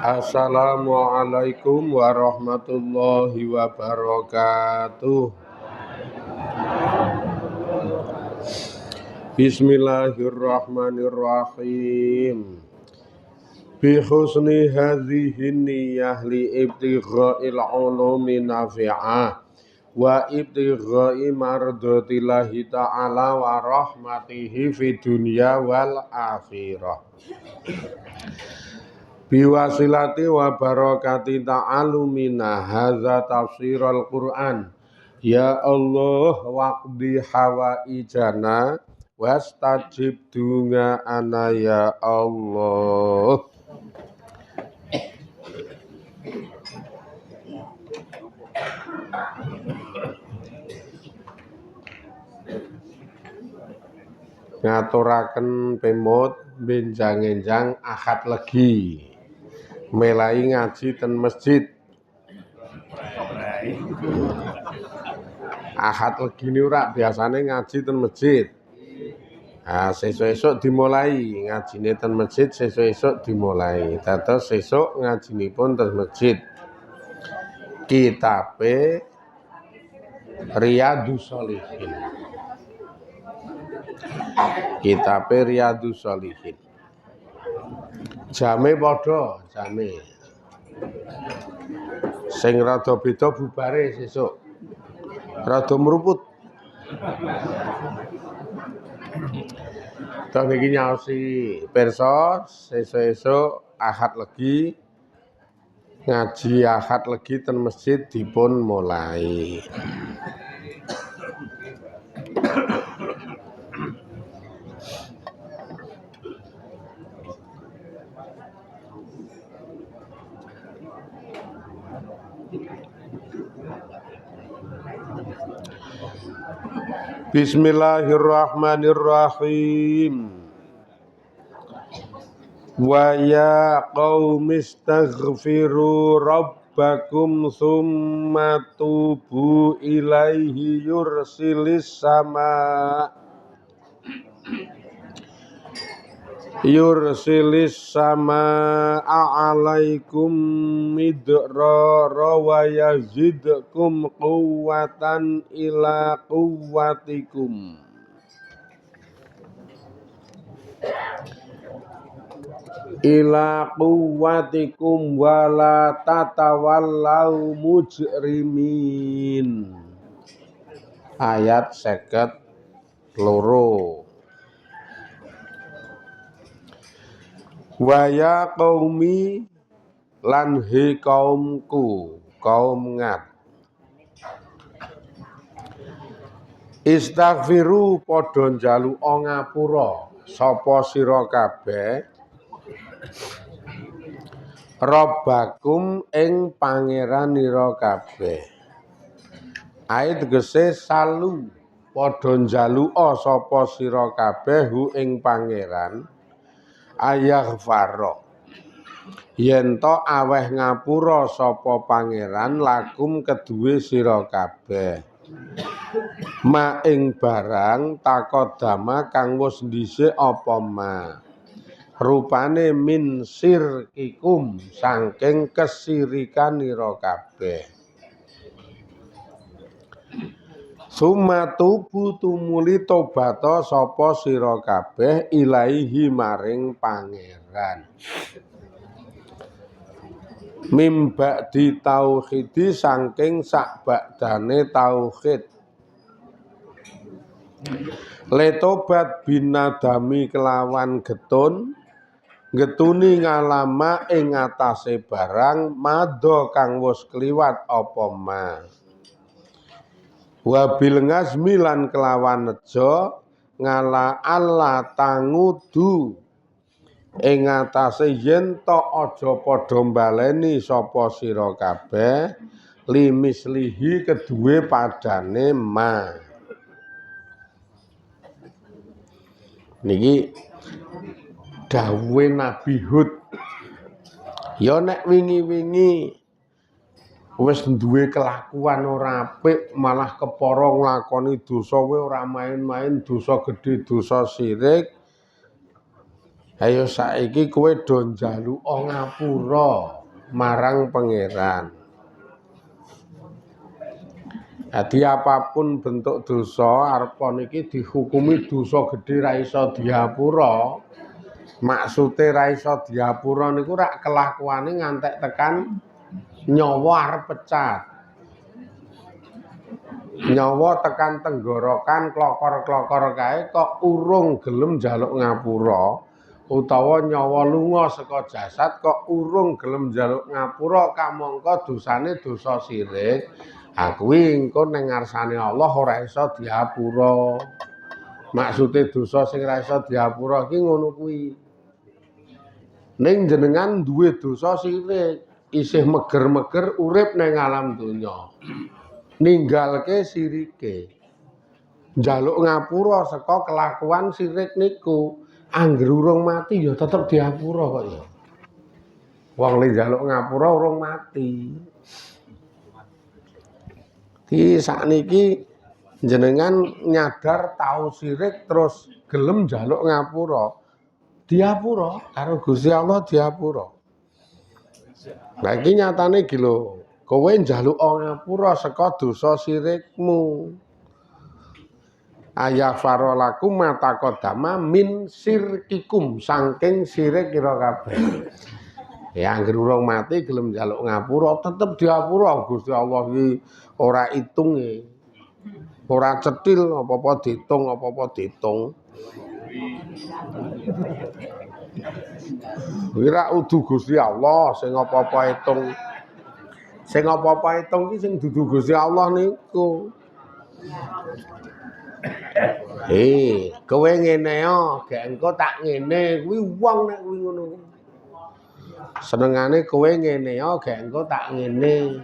Assalamualaikum warahmatullahi wabarakatuh. Bismillahirrahmanirrahim. Bi husni hadhihi niyyah li ibtigha'il ulumi nafi'ah wa ibtigha'i mardatillahi ta'ala wa rahmatihi fid dunya wal akhirah. Biwasilati wa barakati ta'alumina hadza tafsirul Qur'an. Ya Allah waqdi hawaijana wastajib dungaana ya Allah. Ngaturaken pemut benjang-enjang Ahad Legi melai ngaji ten masjid. Ahad Legi ini ora biasane ngaji ten masjid. Nah, sesuk-esuk dimulai ngajine ten masjid, sesuk-esuk dimulai. Dados sesuk ngajinipun ten masjid. Kitabe Riyadhus Shalihin. Kitabe Riyadhus Shalihin. Jame padha, jame. Sing rada beda bubare sesuk. Rada mruput. Tok niki nyaosi pirsa sesuk-esuk Ahad Legi ngaji Ahad Legi ten masjid dipun mulai. Bismillahirrahmanirrahim. Wa ya qaumistaghfiru rabbakum tsumma tubu ilaihi yursilis samaa alaikum midrara wa yazidkum quwwatan ila quwwatikum. Ila quwwatikum wala tatawallau mujrimin. Ayat 52. Wa ya qaumi lan he kaumku, kaum Ngad. Istaghfiru padha njaluka ngapura sapa sira kabeh Rabbakum ing pangeranira kabeh. Ayat tegese salu padha njaluka sapa sira kabeh hu ing pangeran ayaghfara yen to aweh ngapura sapa pangeran lakum keduwe sira kabeh ma ing barang takodama kang wis dhisik apa ma rupane min sirkikum saking kesirikanira kabeh. Summa tubu tumuli tobata sapa sira kabeh ilaihi maring pangeran. Mimba di tauhidi saking sakbadane tauhid. Letobat binadami kelawan getuni ngalama ing atase barang madha kang wis kliwat apa ma. Wabil ngazmi lan kelawan nejo ngala Allah tangudu ing atase yen to aja padha mbaleni sapa sira kabeh limislihi keduwe padane ma. Niki dawuhe Nabi Hud. Ya nek wingi-wingi wis duwe kelakuan ora apik malah kepara nglakoni dosa kowe ora main-main, dosa gedhe, dosa syirik. Ayo saiki kowe do njaluka ngapura marang pangeran. Jadi apapun bentuk dosa arepa niki dihukumi dosa gedhe ra iso diapura. Maksude ra iso diapura niku rak kelakuane ngantek tekan nyawa arep pecat. Nyawa tekan tenggorokan klokor-klokor kae kok urung gelem njaluk ngapura utawa nyawa lunga saka jasad kok urung gelem njaluk ngapura kamangka dosane dosa syirik. Kuwi engko ning ngarsane Allah ora iso diapura. Maksude dosa sing ora iso diapura iki ngono kuwi. Ning jenengan duwe dosa syirik, isih meger-meger urip ning alam donya. Ninggalke sirike. Njaluk ngapura saka kelakuan sirik niku, angger urung mati ya tetep diapura kok ya. Wong li njaluk ngapura urung mati. Ki sakniki jenengan nyadar tau sirik terus gelem njaluk ngapura. Diapura karo Gusti Allah diapura. Lah iki nyatane iki lho, kowe njaluk ngapura saka dosa sirikmu. Ayah farolakum matakodama min sirkikum saking sirik kira kabeh. Ya anggere urung mati gelem njaluk ngapura tetep diapura Gusti Allah iki ora itunge. Ora cetil apa-apa ditung apa-apa ditung. Ora udu Gusti Allah sing apa-apa itung. Sing apa-apa itung ki sing dudu Gusti Allah niku. Kowe ngene yo, gek engko tak ngene kuwi wong nek kuwi ngono. Senengane kowe ngene yo, gek engko tak ngene.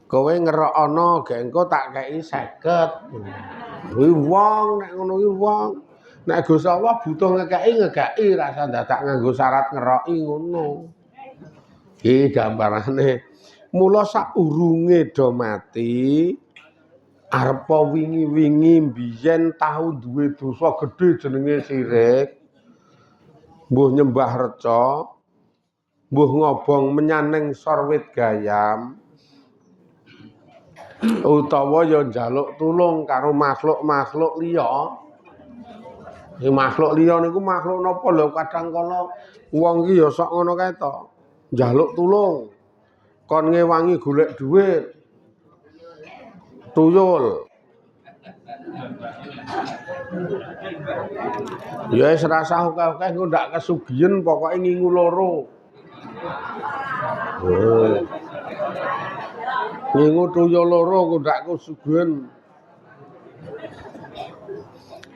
Kowe ngerokno gek engko tak kei 50. Kuwi wong nek ngono kuwi wong. Nek Gusti Allah butuh ngekeki rasa dadak nganggo syarat ngeroki ngono. Iki gambarane. Mula saurunge do mati arepa wingi-wingi biyen tau duwe dosa gedhe jenenge sirik. Mbuh nyembah reca, mbuh ngobong menyaneng sorwit gayam. Utawa ya njaluk tulung karo makhluk-makhluk liya. Makhluk liya niku makhluk napa lho kadang kala wong iki ya sok ngono kae to. Njaluk tulung. Kon ngewangi golek dhuwit. Tuyul. Ya wis rasah akeh-akeh engko ndak kesugihan pokoke ngingu loro. Ngingu tuyul loro kok ndak kesugihan.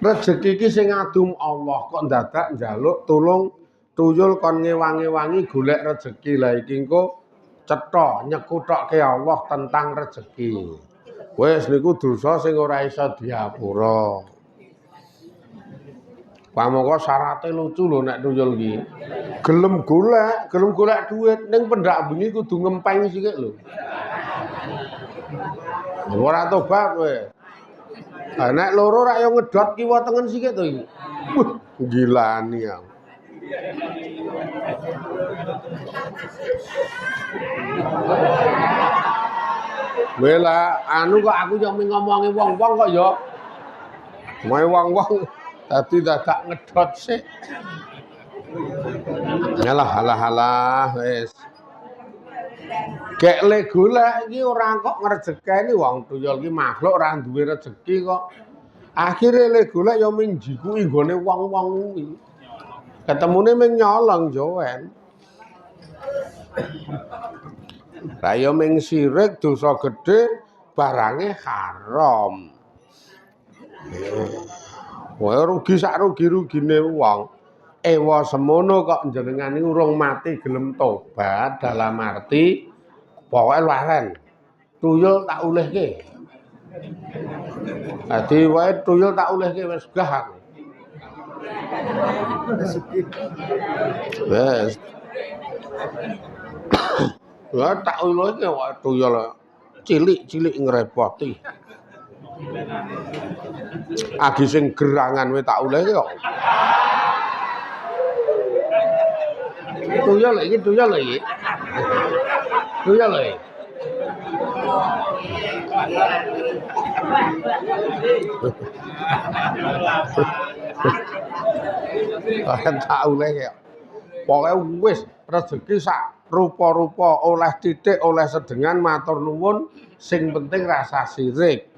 Rezeki iki sing ngadum Allah kok dadak njaluk tulung tuyul kon ngewangi-wangi golek rezeki. Lah iki engko cetha nyekuthokke Allah tentang rezeki. Wis niku dosa sing ora iso diapura. Pamangka syarate lucu lho nek tuyul iki. Gelem golek duit ning pendak bengi kudu ngempeng sithik lho. Ora tobat kowe. Nek loro rak yo ngedot kiwa tengen sithik to iki. Gilani ya. Wela anu kok aku yo ngomongi wong-wong kok yo. Moe wong-wong dadi dadak ngedot sik. Halah wis. Gek le golek iki ora kok ngrejekeni wong tuyul iki makhluk ora duwe rezeki kok. Akhire le golek yo ming jikuki nggone wong-wong kuwi. Ketemune ming nyolong jowen. Raya ming sirik dosa gedhe barange haram. Wae rugi sak rugi-rugine wong. Ewa semono kok jenengan iki urung mati gelem tobat dalam arti pokoke laren. Tuyul tak ulihke. Dadi wae tuyul tak ulihke wis gah aku. Wes. Lah tak ulihke wae tuyul cilik-cilik ngrepoti. Agi sing gerangan we tak oleh kok. Tuyul lho iki, tuyul lho iki. Tuyul lho iki. Tak oleh kok. Pokoke wis rezeki sak rupa-rupa, oleh titik, oleh sedengan, matur nuwun, sing penting rasa sirik.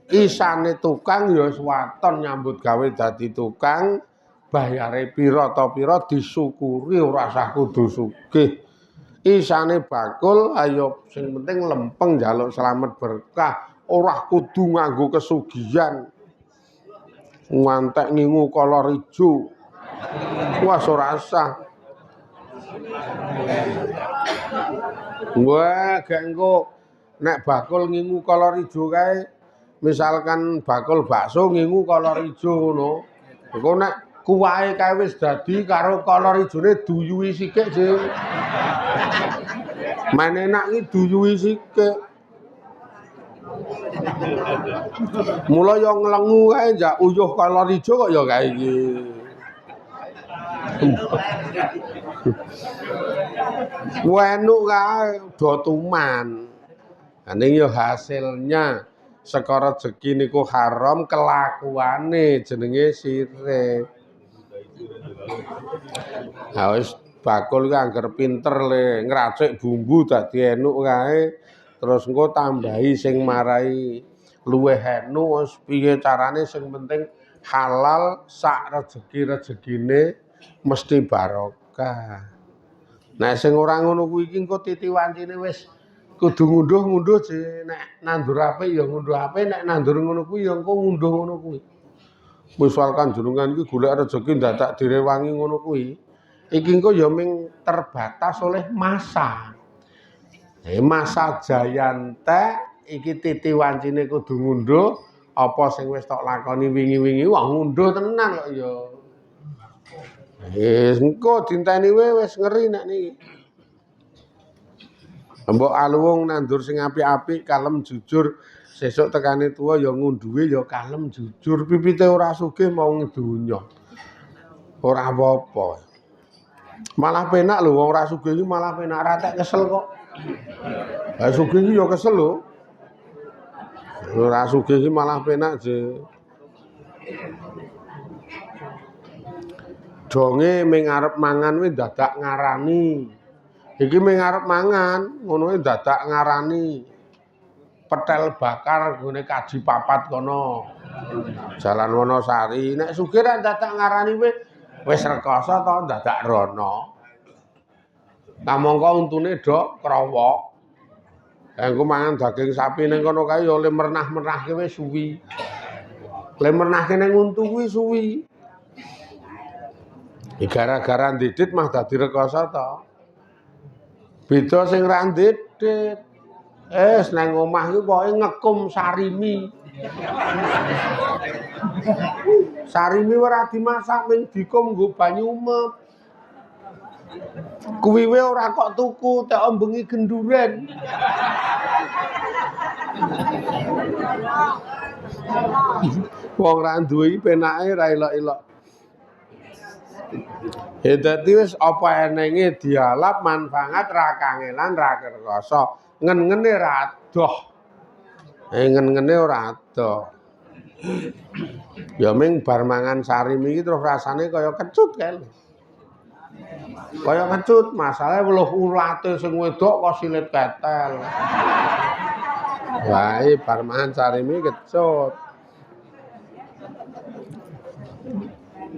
Isane tukang ya waton nyambut gawe dadi tukang, bayare pira ta pira disyukuri ora usah kudu sugih. Isane bakul ayo sing penting lempeng njaluk slamet berkah, ora kudu nganggo kesugihan. Ngantek ngingu kolor ijo. Wah ora usah. Wah gek engko nek bakul ngingu kolor ijo kae misalkan bakul bakso ngingu kolor ijo ngono. Engko nek kuwahe kae wis dadi karo kolor ijone duyui sikik, Jeng. Men enak iki duyui sikik. Mula ya nglengu kae njak uyuh kolor ijo kok ya kae iki. Wenuk kae do tuman. Ning ya hasilnya saka rezeki niku haram, kelakuane jenenge sirik. Ha wis bakul ki angger pinter le ngracik bumbu dadi enuk kae, terus engko tambahi sing marai luwih enuk wis piye carane sing penting halal sak rezeki-rezekine mesti barokah. Nek sing ora ngono kuwi iki engko titi wancine wis kudu ngunduh-ngunduh nek nandur apik ya ngunduh apik, nek nandur ngono kuwi ya engko ngunduh ngono kuwi. Misalkan jenengan iki golek rezeki dadak direwangi ngono kuwi, iki engko ya ming terbatas oleh masa. Masa jayante iki titi wancine kudu ngunduh, apa sing wis tok lakoni wingi-wingi wah ngunduh tenan kok ya. Wis engko dinteni wis ngeri nek niki. Mbok aluwung nandur sing apik-apik, kalem jujur, sesuk tekane tuwa ya ngunduhe ya kalem jujur, pipite ora sugih mau ngedonya. Ora apa-apa. Malah penak lho wong ora sugih iki malah penak ra tek kesel kok. Lah sugih iki ya kesel lho. Ora sugih iki malah penak, Je. Donge ming arep mangan kuwi dadak ngarani. Iki ming arep mangan, ngono kuwi dadak ngarani. Petel bakar gone kaji papat kono. Jalan Wonosari. Nek sugih ra dadak ngarani wis rekoso to dadak rono. Kamangka untune dok krowok. Engko mangan daging sapi ning kono kae ya le mernah-mernahke wis suwi. Le mernahke ning untu kuwi suwi. Gara-gara ndidit mah dadi rekoso to. Beda sing ra ndidit. Nang omah iki pokoke ngekum sarimi. Sarimi ora dimasak ming dikum nggo banyu umep. Kuwiwe ora kok tuku, tek ombengi genduren. Wong ra duwe iki penake ra elok-elok. Dadi wis apa enenge dialap manfaat ra kangelan ra kerkoso. Ngen-ngene ra adoh. Ngen-ngene ora adoh. Ya ming bar mangan sarimi iki terus rasane kaya kecut kae. Kaya kecut, masalahe weluh ulate sing wedok kok silit ketel. Wae bar mangan sarimi kecut.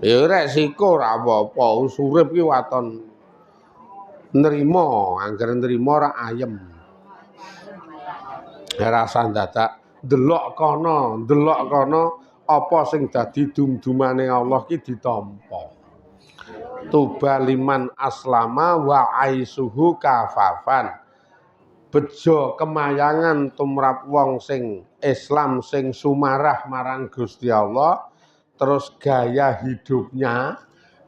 Ya resiko ora apa-apa, urip ki waton nrimo, angger nrimo ora ayem. Rasa dadak delok kono apa sing dadi dum-dumane Allah ki ditampa. Tuba liman aslama wa aisuhu kafafan. Bejo kemayangan tumrap wong sing Islam sing sumarah marang Gusti Allah. Terus gaya hidupnya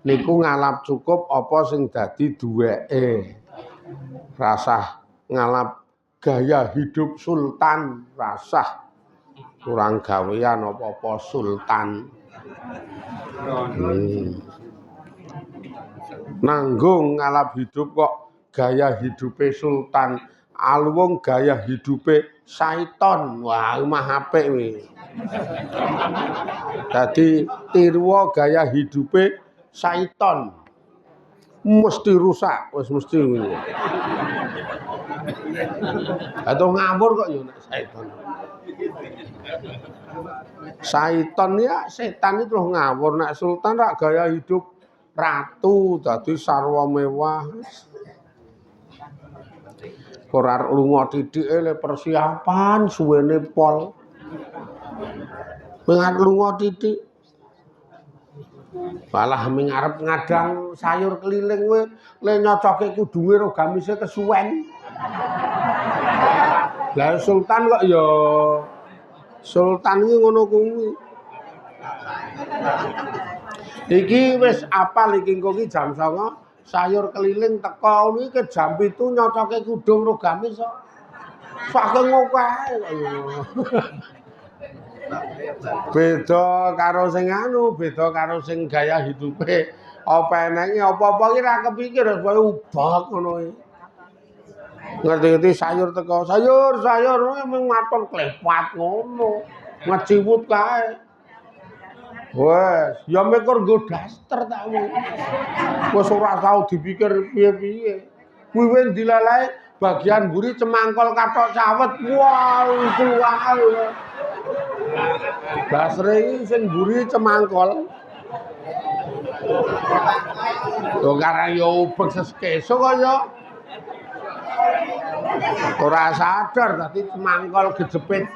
niku ngalap cukup apa sing dadi duweke. Rasah ngalap gaya hidup sultan rasah. kurang gawean apa-apa sultan. Nanggung ngalap hidup kok gaya hidupe sultan, aluwung gaya hidupe syaiton. Wah, mah apik kuwi. Dadi tiruwa gaya hidupe syaiton. Mesti rusak, wis mesti ngono. Atau ngawur kok ya nek syaiton. Syaiton ya setan itu ngawur, nek sultan rak gaya hidup ratu dadi sarwa mewah. Ora lunga titike le persiapan suwene pol. Mengat lunga titik. Malah mengarep ngadang sayur keliling we le nyocoke kudunge ro gamise kesuwen. Lah sultan kok ya sultan iki ngono kuwi. Iki wis apal iki engko iki jam 09.00 sayur keliling teko ngono iki jam 7 nyocoke kudung ro gamis kok. Saking akeh. Beda karo sing anu, beda karo sing gaya hidupe apa enenge apa-apa iki ra kepikir kowe ubah ngono iki. Ngerti-ngerti sayur teko, sayur mung maton klepat ngono. Ngeciwut kae. Wes, ya mikir nggo daster tak wis. Wis ora tau dipikir piye-piye. Kuwi wis dilalae bagian mburi cemangkol kathok cawet. Wah, iku wae. Basre iki sing mburi cemangkol. Lho karang yo ubek seskeso kok ya. Ora sadar dadi cemangkol gejepit.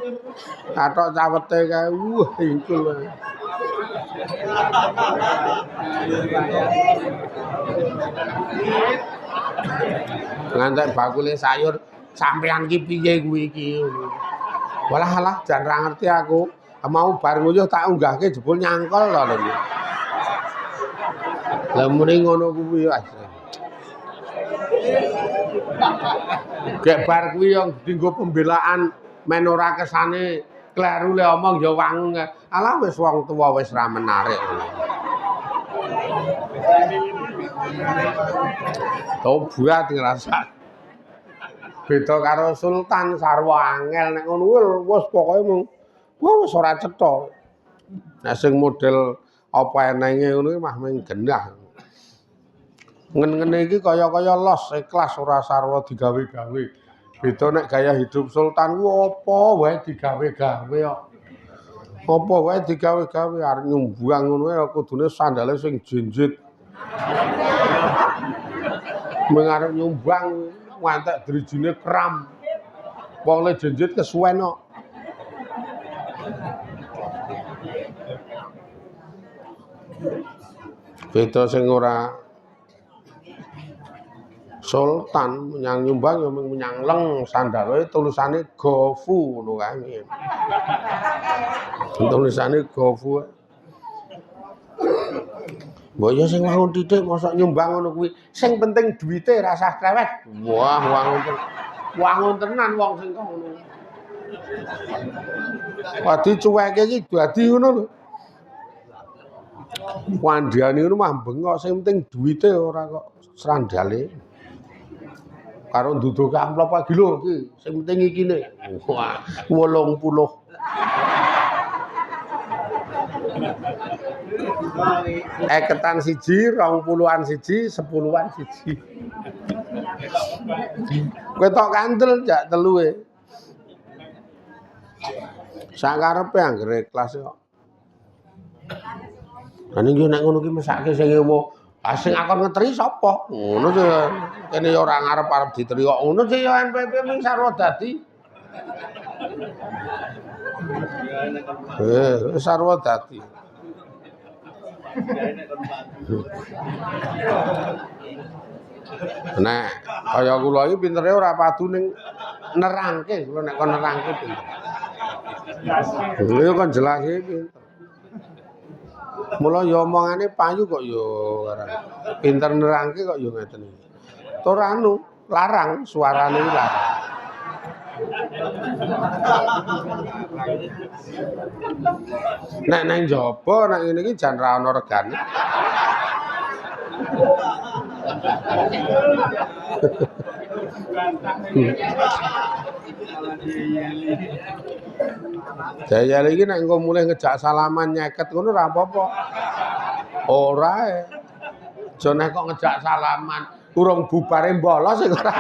Kathok cawete kae. Wah, iku lho. Ngantek bakule sayur sampean ki piye kuwi iki. Walah jan ra ngerti aku. Mau bar nguyuh tak unggahke jebul nyangkol to lho. Lah muni ngono kuwi wis. Gek bar kuwi yo dienggo pembelaan men ora kesane kleru le omong ya wangun. Alah wis wong tuwa wis ra menarik. Tobat ngrasa. Beda karo sultan sarwa angel nek ngono wis pokoke mung wis ora cetha. Nek sing model apa enenge ngono mah mung genah. Ngen-ngene iki kaya-kaya los ikhlas ora sarwa digawe-gawe. Beda nek gaya hidup sultan ku apa wae digawe-gawe kok. Apa wae digawe-gawe arep nyumbang ngono ya kudune sandale sing jinjit. Mengarep nyumbang ngantek drijine kram. Wong le jinjit kesuwen kok. Beda sing ora sultan menyang nyumbang ya menyang leng sandale tulisane gofu ngono kae. Tulisane gofu. Mbok ya sing wangun titik mosok nyumbang ngono kuwi. Sing penting duwite ra usah krewet. Wah, wangun tenan wong sing ngono. Wadi cuweke iki dadi ngono lho. Wandiane ngono mah bengok sing penting duwite ora kok srandale. Karo nduduke amplop iki lho iki, sing penting iki ne. Wah, 80. Eketan siji, 20-an siji, 10-an siji. Kowe tok kandel jak teluwe. Sakarepe anggere kelas kok. Lah ning yo nek ngono ki mesake sing ewo, ah sing akon ngeteri sapa? Ngono sih. Kene yo ora ngarep-arep diteri kok ngono sih yo NPP mung sarwa dadi. Sarwa dadi. Nek kaya kula iki pintere ora padu ning nerangke, kula nek kon nerangke pinter. Lha yo kon jelase pinter. Mula yo omongane payu kok yo ora. Pinter nerangke kok yo ngeten iki. Tur anu, larang suarane larang. Nek nang njaba nek ngene iki jan ra ana regane. Jaya iki nek engko mulih ngejak salaman nyeket ngono ora apa-apa. Ora e. Aja nek kok ngejak salaman urung bubare mbolos sing ora.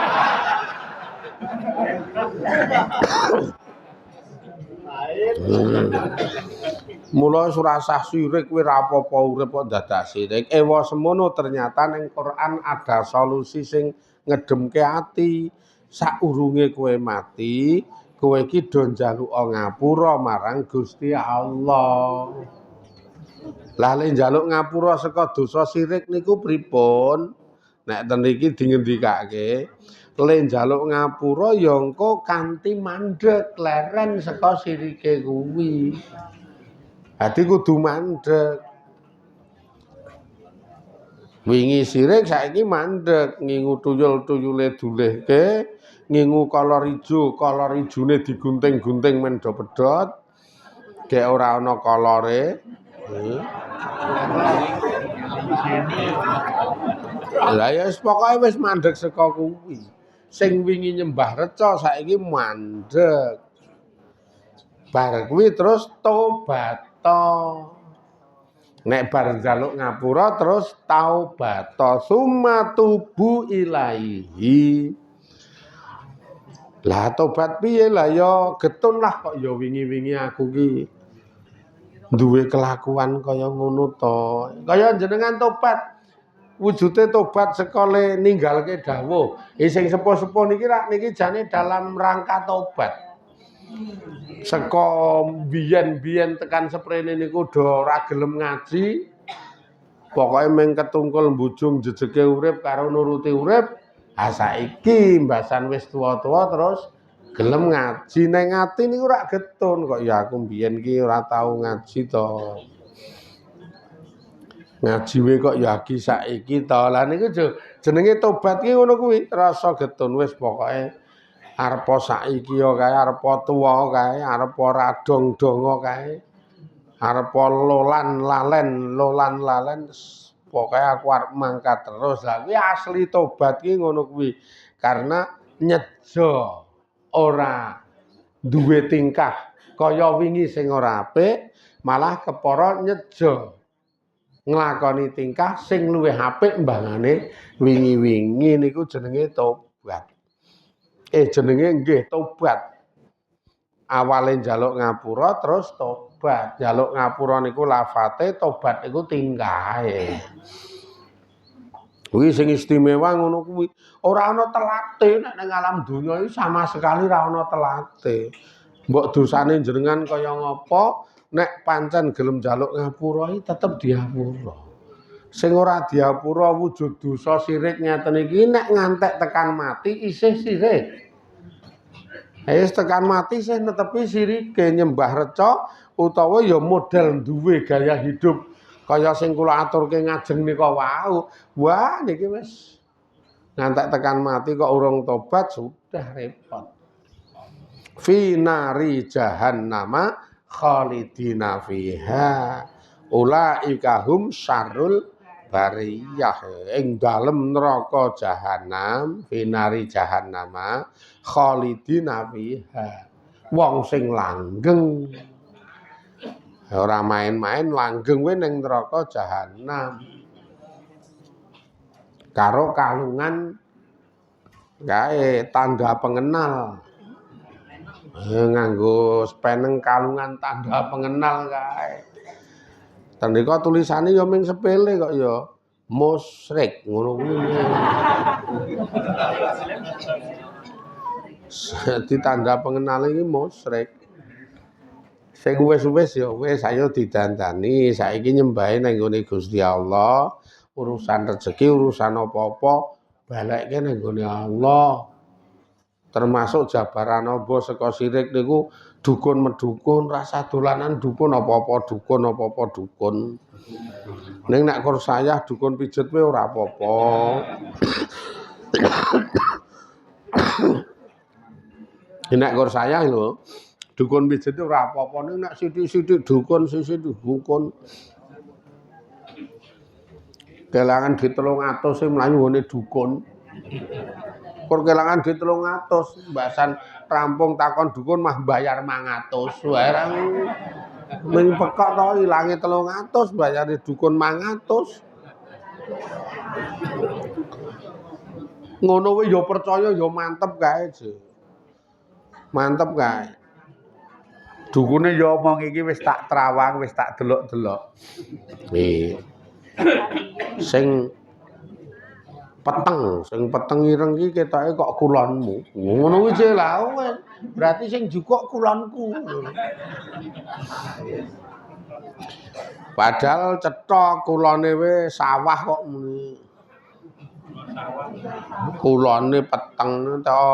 Mula surasah sirik kuwi ra apa-apa urip kok dadak sirik. Ewa semono ternyata ning Quran ada solusi sing ngedemke ati. Saurunge kowe mati, kowe iki do njaluka ngapura marang Gusti Allah. Lah lek njaluk ngapura saka dosa sirik niku pripun? Nek ten iki dingendikake, le njaluk ngapura ya engko kanthi mandheg leren saka sirike kuwi. Dadi kudu mandheg. Wingi sirik saiki mandheg, ngingu tuyul-tuyule dulehke, ngingu kolor ijone digunting-gunting men do pedhot. Gek ora ana kolore. Lah ya wis pokoke wis mandheg saka kuwi. Sing wingi nyembah reca saiki mandheg. Bar kuwi terus tobat. Nek bar njaluk ngapura terus taubat. Summa tubu ilaihi. Lah tobat piye lah ya getun lah kok ya wingi-wingi aku ki duwe kelakuan kaya ngono to. Kaya jenengan tobat. Wujude tobat sekole ninggalke dawuh. Sing sepuh-sepuh niki rak niki jane dalam rangka tobat. Saka biyen-biyen tekan seprene niku do ora gelem ngaji. Pokoke mung ketungkul mbujung jejeke urip karo nuruti urip. Ha saiki mbasan wis tuwa-tuwa terus gelem ngaji nang ati niku rak getun kok ya aku biyen ki ora tau ngaji to. Ngaji we kok ya iki saiki to. Lah niku jenenge tobat ki ngono kuwi, rasa getun wis pokoke arepa saiki ya kae, arepa tuwa kae, arepa radong-donga kae. Arepa lolan lalen pokoke aku arep mangkat terus. Lah kuwi asli tobat ki ngono kuwi. Karena nyejo ora duwe tingkah kaya wingi sing ora apik, malah kepara nyejo nglakoni tingkah sing luwih apik mbangane wingi-wingi niku jenenge tobat. Jenenge nggih tobat. Awale njaluk ngapura terus tobat. Njaluk ngapura niku lafate, tobat niku tingkahe. Kuwi sing istimewa ngono kuwi. Ora ana telate nek ning alam donya iki sama sekali ora ana telate. Mbok dosane jenengan kaya ngapa, nek pancen gelem njaluk ngapura iki tetep diapura. Sing ora diapura wujud dosa sirik ngeten iki nek ngantek tekan mati isih sirik. Wis tekan mati sih netepi sirike nyembah reca utawa ya model duwe gaya hidup kaya sing kula aturke ngajeng nika wau. Wah niki wis ngantek tekan mati kok urung tobat sudah repot. Fi nari jahannama khalidina fiha. Ulaika hum syarrul bariyah. Ing dalem neraka jahanam, fi nari jahannama khalidina fiha. Wong sing langgeng. Ora main-main langgeng kuwi ning neraka jahanam. Karo kalungan kae tanda pengenal. Nganggo speneng kalungan tanda pengenal kae. Tandika tulisane ya ming sepele kok ya. Musyrik ngono kuwi. Dadi tanda pengenal iki musyrik. Sing wis-wis ya wis ayo didandani, saiki nyembahe nang gone Gusti Allah, urusan rezeki, urusan apa-apa balekke nang gone Allah. Termasuk jabaran apa saka sirik niku dukun medukun, rasa dolanan dukun apa-apa dukun. Ning nek kur sayah dukun pijet kuwi ora apa-apa. Nek kur saya lho, dukun pijet ora apa-apa ning nek sithik-sithik dukun sithik dukun. Kelangan duit 300 sing mlayu ngene dukun. Kur kelangan duit 300, mbasan rampung takon dukun mah bayar 500. Wae ming pekok to ilange 300 bayare dukun 500. Ngono kuwi ya percaya ya mantep kae, Je. Mantep kae. Dukune ya omong iki wis tak trawang, wis tak delok-delok. Sing peteng ireng iki ketoke kok kulonmu. Ngono kuwi Je lha berarti sing jukuk kulonku. Padahal cetok kulone wis sawah kok muni. Kulone peteng to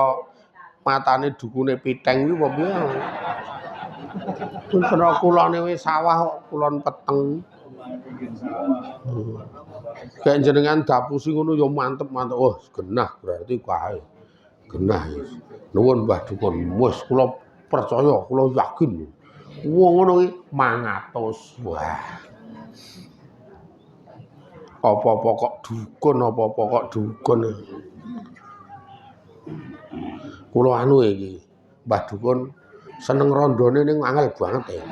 matane dukune piteng iki apa piye? Kena kulone wis sawah kok kulon peteng. Kayak jenengan dapusi ngono ya mantep-mantep. Oh, genah berarti kae. Genah. Nuwun Mbah Dukun. Wis kula percaya, kula yakin. Wong ngono iki 500. Wah. Apa-apa kok dukun, apa-apa kok dukun. Kula anu iki, Mbah Dukun seneng rondone ning angel banget ya.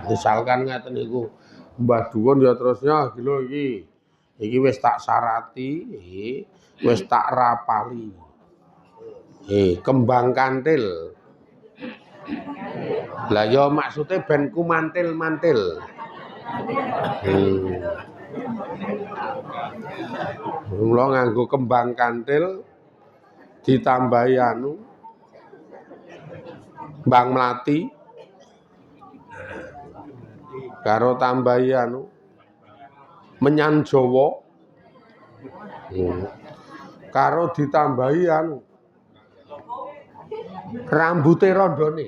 Misalkan ngeten niku, Mbah Dukun ya terusnya lho iki. Iki wis tak sarati, wis tak rapali. Kembang kantil. Lah ya maksude ben ku mantil-mantil. Mula nganggo kembang kantil ditambahi anu Mbang Mlati karo tambahi anu menyan Jawa karo ditambahi anu rambute rondone.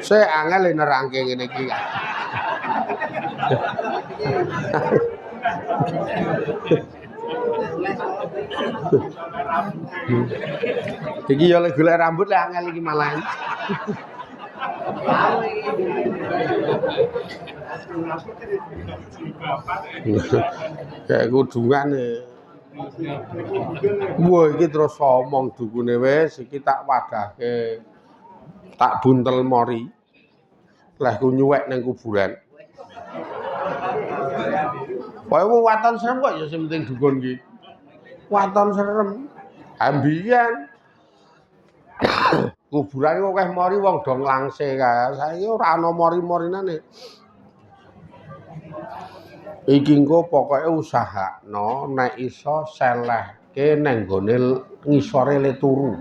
Saya angel nerangke ngene iki. Iki ya lek golek rambut lek angel iki malah. Kayak kudungan e. Wah iki terus omong dukune wis iki tak wadahke. Tak buntel mori. Lah ku nyuwek ning kuburan. Wae waton serem kok ya sing penting dukun iki. Waton serem. Ambiyen kuburan kok akeh mori wong do nglangse kae. Saiki ora ana mori-morinane. Iki engko pokoke usahakno nek iso selehke nang gone ngisore le turu.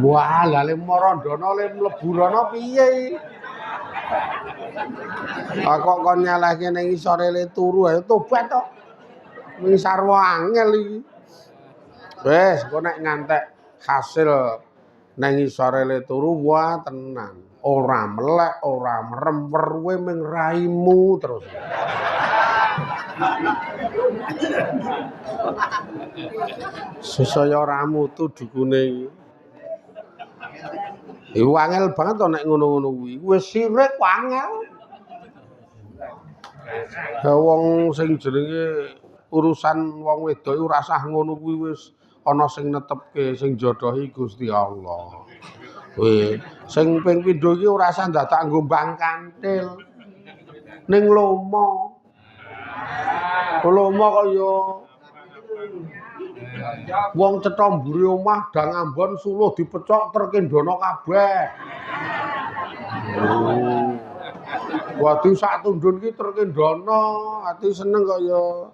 Wah, lha le marandana le mlebu rono piye? Kok kon nyalahke ning ngisore le turu ae tobat to. Wing sarwa angel iki. Wis, engko nek ngantek hasil nang ngisore le turu wah tenan. Ora melek, ora merem, weruhe ming raimu terus. Sesaya ora mutu dukune iki. Iku angel banget to nek ngono-ngono kuwi. Wis sirik kok angel. Ha wong sing jenenge urusan wong wedok ora usah ngono kuwi wis ana sing netepke sing jodohi Gusti Allah. Sing ping pindho iki ora usah dadak nggo mbang kantil. Ning lomo. Lomo kaya wong cetha mburi omah dang ambon suluh dipecok terkendono kabeh. Wadi sak tundun iki terkendono, ati seneng kaya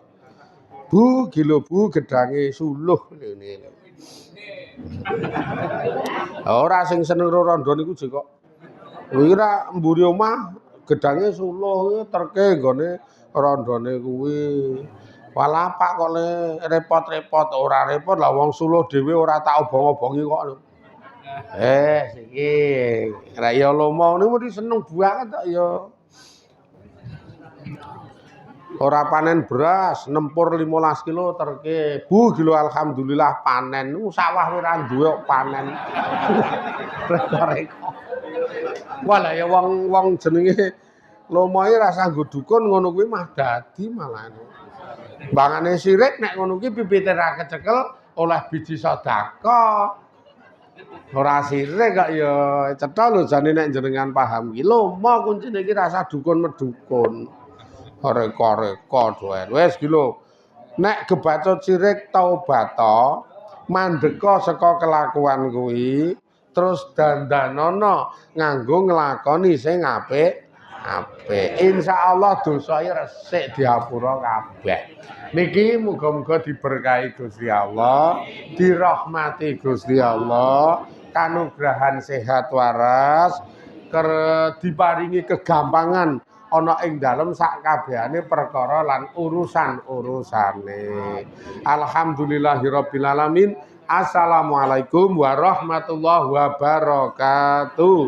Bu gilo Bu gedange suluh ngene. Ora sing seneng rondo niku jek kok. Kuwi ra mburi omah gedange suluh terke nggone rondone kuwi. Walah Pak kok le repot-repot ora repot lah wong suluh dhewe ora tak obong-obongi kok. Iki ra ya lomo niku mesti seneng banget kok ya. Ora panen beras, nempur 15 kilo terke. Bu kilo alhamdulillah panen. Sawah ora duwe kok panen. Reko-reko. Walah ya wong jenenge lomoe rasa nggo dukun ngono kuwi mah dadi malah. Bangane sirik nek ngono kuwi pipite ra kecekel oleh biji sedekah. Ora sirik kok ya cetha lho jane nek jenengan paham iki. Lomo kuncine iki rasa dukun medukun. Reka-reka doer. Wis iki lho. Nek kebacut sirik taubata, mandeka saka kelakuan kuwi, terus dandanono nganggo nglakoni sing apik. Insyaallah dosae resik diapura kabeh. Niki muga-muga diberkahi Gusti Allah, dirahmati Gusti Allah, kanugrahan sehat waras, diparingi kegampangan ana ing dalem sakabehane perkara lan urusan-urusane. Alhamdulillahirabbil alamin. Assalamualaikum warahmatullahi wabarakatuh.